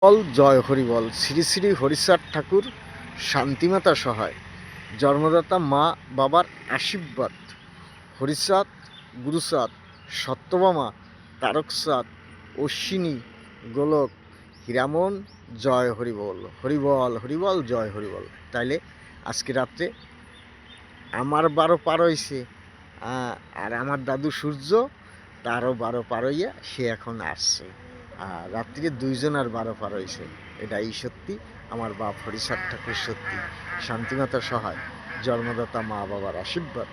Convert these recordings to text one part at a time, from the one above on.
বল জয় হরিবল। শ্রী শ্রী হরিচাঁদ ঠাকুর শান্তিমাতা সহায়, জন্মদাতা মা বাবার আশীর্বাদ। হরিচাঁদ, গুরুচাঁদ, সত্যভামা, তারকচাঁদ, অশ্বিনী, গোলক, হীরামন, জয় হরিবল। হরিবল হরিবল জয় হরিবল। তাইলে আজকে রাত্রে আমার 12 পার হয়েছে, আর আমার দাদু সূর্য তারও 12 পার হইয়া সে এখন আসছে। আর রাত্রিরে 2 জনের 12 পার হয়েছে। এটাই সত্যি, আমার বাপ হরিচাঁদ ঠাকুর সত্যি, শান্তিমাতা সহায়, জন্মদাতা মা বাবার আশীর্বাদ।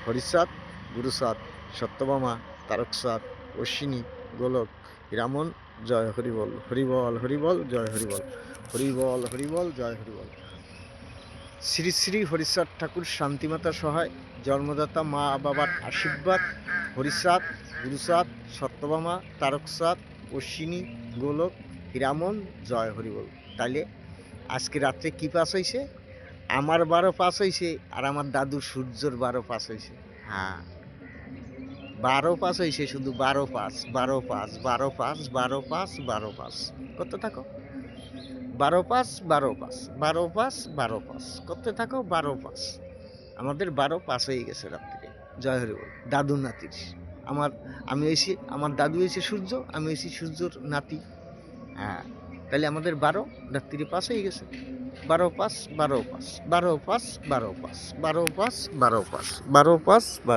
হরিচাঁদ, গুরুচাঁদ, সত্যভামা, তারকচাঁদ, অশ্বিনী, গোলক, হীরামন, জয় হরিবল। হরিবল হরিবল জয় হরিবল। হরিবল হরিবল জয় হরিবল। শ্রী শ্রী হরিচাঁদ ঠাকুর শান্তিমাতা সহায়, জন্মদাতা মা বাবার আশীর্বাদ। হরিচাঁদ, গুরুচাঁদ, সত্যভামা, তারকচাঁদ, অশ্বিনী, গোলক, হীরামন, জয় হরিবল। তাইলে আজকে রাত্রে কি পাস হয়েছে? আমার 12 পাস হয়েছে, আর আমার দাদুর সূর্যর 12 পাস হয়েছে। হ্যাঁ, 12 পাস হয়েছে, শুধু 12 pass, 12 pass, 12 pass, 12 pass, 12 pass. কত থাকো? 12 পাস, 12 পাস, 12 পাস, 12 পাস, করতে থাকো 12 পাস। আমাদের 12 পাস হয়ে গেছে রাত্রিরে। জয় হরি বল। দাদু নাতির আমি হয়েছি, আমার দাদু হয়েছে সূর্য, আমি হয়েছি সূর্যর নাতি। হ্যাঁ, তাহলে আমাদের 12 রাত্রিরে পাস হয়ে গেছে। 12 pass, 12 pass, 12 pass, 12 pass, 12 pass, 12 pass, 12 pass, 12।